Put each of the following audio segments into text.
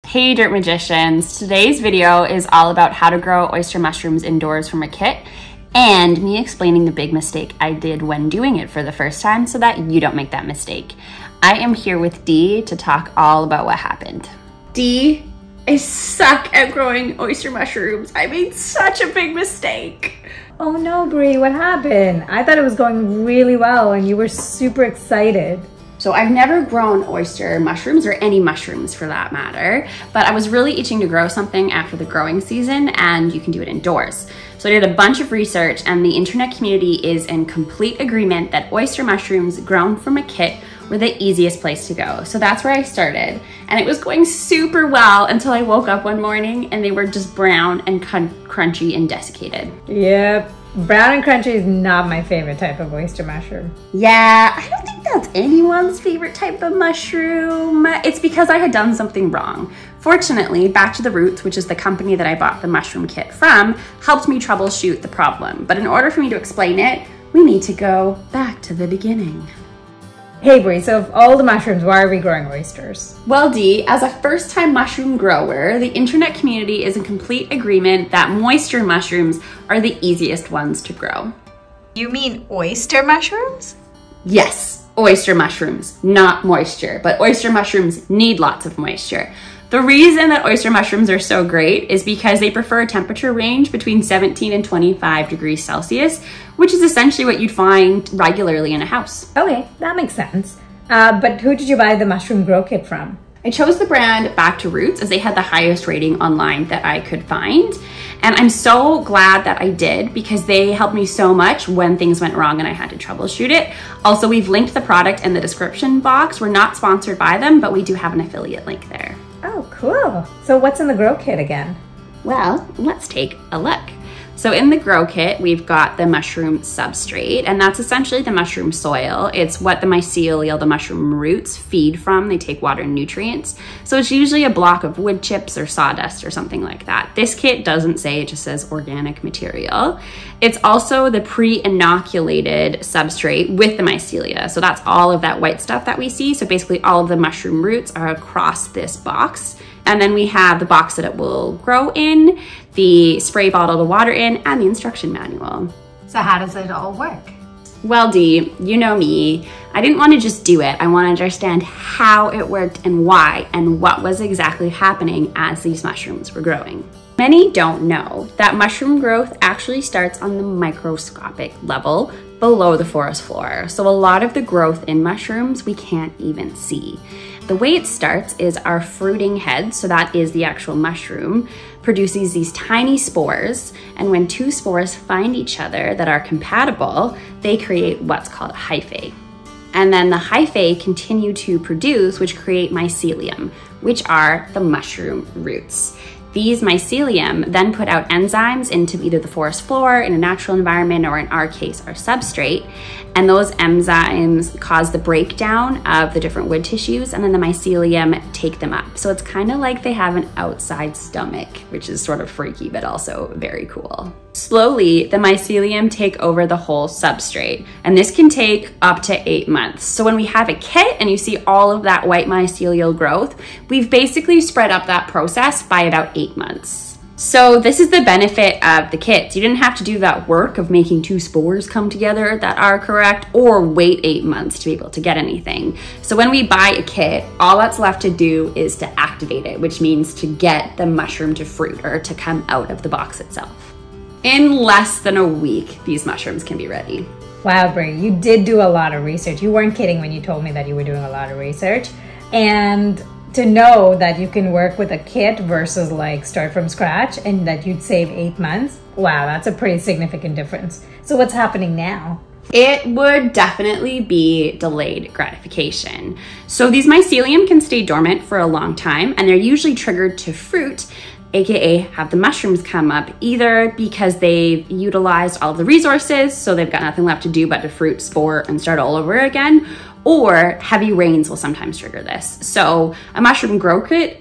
Hey Dirt Magicians, today's video is all about how to grow oyster mushrooms indoors from a kit and me explaining the big mistake I did when doing it for the first time so that you don't make that mistake. I am here with Dee to talk all about what happened. Dee, I suck at growing oyster mushrooms. I made such a big mistake. Oh no, Brie, what happened? I thought it was going really well and you were super excited. So I've never grown oyster mushrooms or any mushrooms for that matter, but I was really itching to grow something after the growing season and you can do it indoors. So I did a bunch of research and the internet community is in complete agreement that oyster mushrooms grown from a kit were the easiest place to go. So that's where I started. And it was going super well until I woke up one morning and they were just brown and crunchy and desiccated. Yep, brown and crunchy is not my favorite type of oyster mushroom. Yeah, I don't think that's anyone's favorite type of mushroom. It's because I had done something wrong. Fortunately, Back to the Roots, which is the company that I bought the mushroom kit from, helped me troubleshoot the problem. But in order for me to explain it, we need to go back to the beginning. Hey Brie, so of all the mushrooms, why are we growing oysters? Well, Dee, as a first-time mushroom grower, the internet community is in complete agreement that moisture mushrooms are the easiest ones to grow. You mean oyster mushrooms? Yes, oyster mushrooms, not moisture, but oyster mushrooms need lots of moisture. The reason that oyster mushrooms are so great is because they prefer a temperature range between 17 and 25 degrees Celsius, which is essentially what you'd find regularly in a house. Okay, that makes sense. But who did you buy the mushroom grow kit from? I chose the brand Back to Roots as they had the highest rating online that I could find. And I'm so glad that I did because they helped me so much when things went wrong and I had to troubleshoot it. Also, we've linked the product in the description box. We're not sponsored by them, but we do have an affiliate link there. Oh, cool. So what's in the grow kit again? Well, let's take a look. So in the grow kit, we've got the mushroom substrate, and that's essentially the mushroom soil. It's what the mycelial, the mushroom roots, feed from. They take water and nutrients. So it's usually a block of wood chips or sawdust or something like that. This kit doesn't say, it just says organic material. It's also the pre-inoculated substrate with the mycelia. So that's all of that white stuff that we see. So basically all of the mushroom roots are across this box. And then we have the box that it will grow in, the spray bottle to water in, and the instruction manual. So how does it all work? Well, Dee, you know me. I didn't want to just do it. I want to understand how it worked and why and what was exactly happening as these mushrooms were growing. Many don't know that mushroom growth actually starts on the microscopic level below the forest floor. So a lot of the growth in mushrooms we can't even see. The way it starts is our fruiting head, so that is the actual mushroom, produces these tiny spores, and when two spores find each other that are compatible, they create what's called a hyphae. And then the hyphae continue to produce, which create mycelium, which are the mushroom roots. These mycelium then put out enzymes into either the forest floor, in a natural environment, or in our case, our substrate. And those enzymes cause the breakdown of the different wood tissues, and then the mycelium take them up. So it's kind of like they have an outside stomach, which is sort of freaky, but also very cool. Slowly, the mycelium take over the whole substrate, and this can take up to 8 months. So when we have a kit and you see all of that white mycelial growth, we've basically spread up that process by about 8 months. So this is the benefit of the kits. You didn't have to do that work of making two spores come together that are correct or wait 8 months to be able to get anything. So when we buy a kit, all that's left to do is to activate it, which means to get the mushroom to fruit or to come out of the box itself. In less than a week, these mushrooms can be ready. Wow, Brie, you did do a lot of research. You weren't kidding when you told me that you were doing a lot of research. And to know that you can work with a kit versus like start from scratch and that you'd save 8 months, wow, that's a pretty significant difference. So what's happening now? It would definitely be delayed gratification. So these mycelium can stay dormant for a long time, and they're usually triggered to fruit, aka have the mushrooms come up, either because they've utilized all of the resources, so they've got nothing left to do but to fruit, spore, and start all over again, or heavy rains will sometimes trigger this. So a mushroom grow kit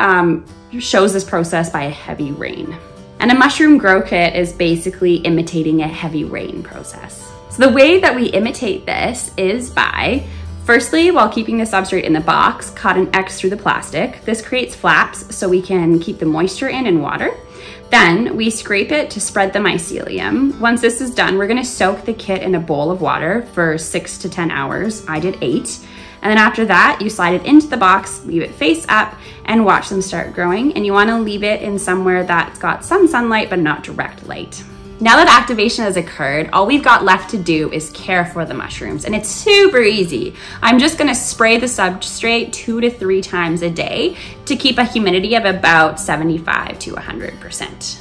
shows this process by a heavy rain. And a mushroom grow kit is basically imitating a heavy rain process. So the way that we imitate this is by Firstly, while keeping the substrate in the box, cut an X through the plastic. This creates flaps so we can keep the moisture in and water. Then we scrape it to spread the mycelium. Once this is done, we're gonna soak the kit in a bowl of water for 6 to 10 hours. I did 8. And then after that, you slide it into the box, leave it face up, and watch them start growing. And you wanna leave it in somewhere that's got some sunlight, but not direct light. Now that activation has occurred, all we've got left to do is care for the mushrooms, and it's super easy. I'm just gonna spray the substrate 2 to 3 times a day to keep a humidity of about 75 to 100%.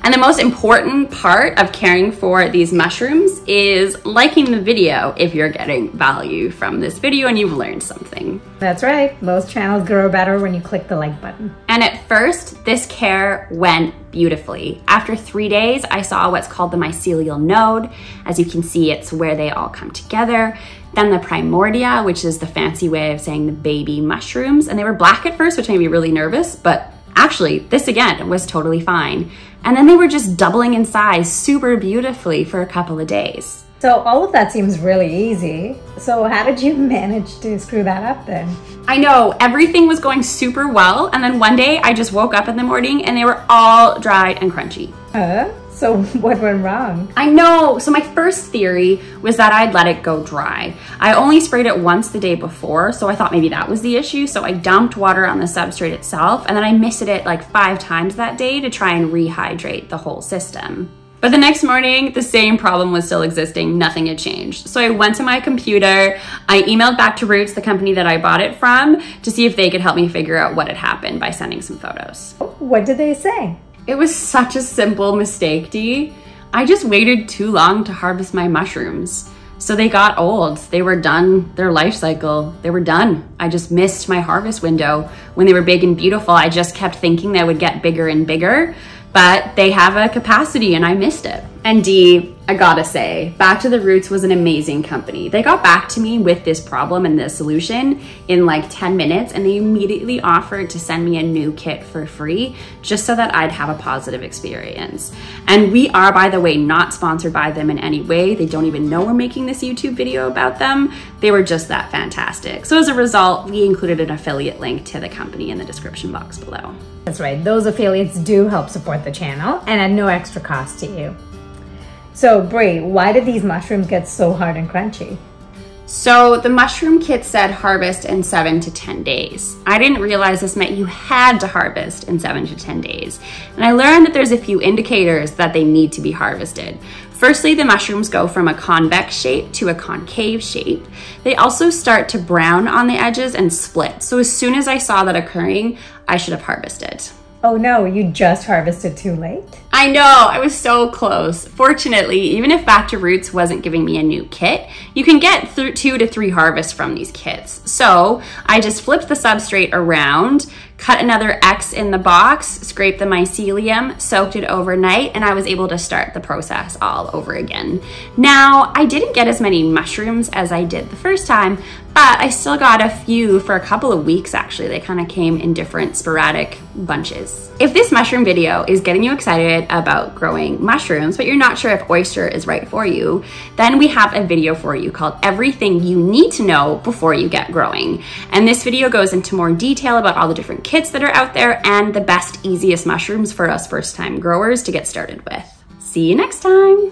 And the most important part of caring for these mushrooms is liking the video if you're getting value from this video and you've learned something. That's right. Most channels grow better when you click the like button. And at first, this care went beautifully. After 3 days, I saw what's called the mycelial node. As you can see, it's where they all come together. Then the primordia, which is the fancy way of saying the baby mushrooms. And they were black at first, which made me really nervous, but actually, this again was totally fine. And then they were just doubling in size super beautifully for a couple of days. So all of that seems really easy. So how did you manage to screw that up then? I know, everything was going super well. And then one day I just woke up in the morning and they were all dried and crunchy. So what went wrong? I know. So my first theory was that I'd let it go dry. I only sprayed it once the day before, so I thought maybe that was the issue. So I dumped water on the substrate itself, and then I misted it like 5 times that day to try and rehydrate the whole system. But the next morning, the same problem was still existing. Nothing had changed. So I went to my computer, I emailed back to Roots, the company that I bought it from, to see if they could help me figure out what had happened by sending some photos. What did they say? It was such a simple mistake, Dee. I just waited too long to harvest my mushrooms. So they got old, they were done, their life cycle, they were done. I just missed my harvest window. When they were big and beautiful, I just kept thinking they would get bigger and bigger, but they have a capacity and I missed it. And Dee, I gotta say, Back to the Roots was an amazing company. They got back to me with this problem and this solution in like 10 minutes, and they immediately offered to send me a new kit for free just so that I'd have a positive experience. And we are, by the way, not sponsored by them in any way. They don't even know we're making this YouTube video about them. They were just that fantastic. So as a result, we included an affiliate link to the company in the description box below. That's right, those affiliates do help support the channel and at no extra cost to you. So Brie, why did these mushrooms get so hard and crunchy? So the mushroom kit said harvest in 7 to 10 days. I didn't realize this meant you had to harvest in 7 to 10 days. And I learned that there's a few indicators that they need to be harvested. Firstly, the mushrooms go from a convex shape to a concave shape. They also start to brown on the edges and split. So as soon as I saw that occurring, I should have harvested. Oh no, you just harvested too late? I know, I was so close. Fortunately, even if Back to Roots wasn't giving me a new kit, you can get 2 to 3 harvests from these kits. So I just flipped the substrate around, cut another X in the box, scraped the mycelium, soaked it overnight, and I was able to start the process all over again. Now, I didn't get as many mushrooms as I did the first time, but I still got a few for a couple of weeks actually. They kind of came in different sporadic bunches. If this mushroom video is getting you excited about growing mushrooms, but you're not sure if oyster is right for you, then we have a video for you called Everything You Need to Know Before You Get Growing. And this video goes into more detail about all the different kits that are out there and the best, easiest mushrooms for us first-time growers to get started with. See you next time.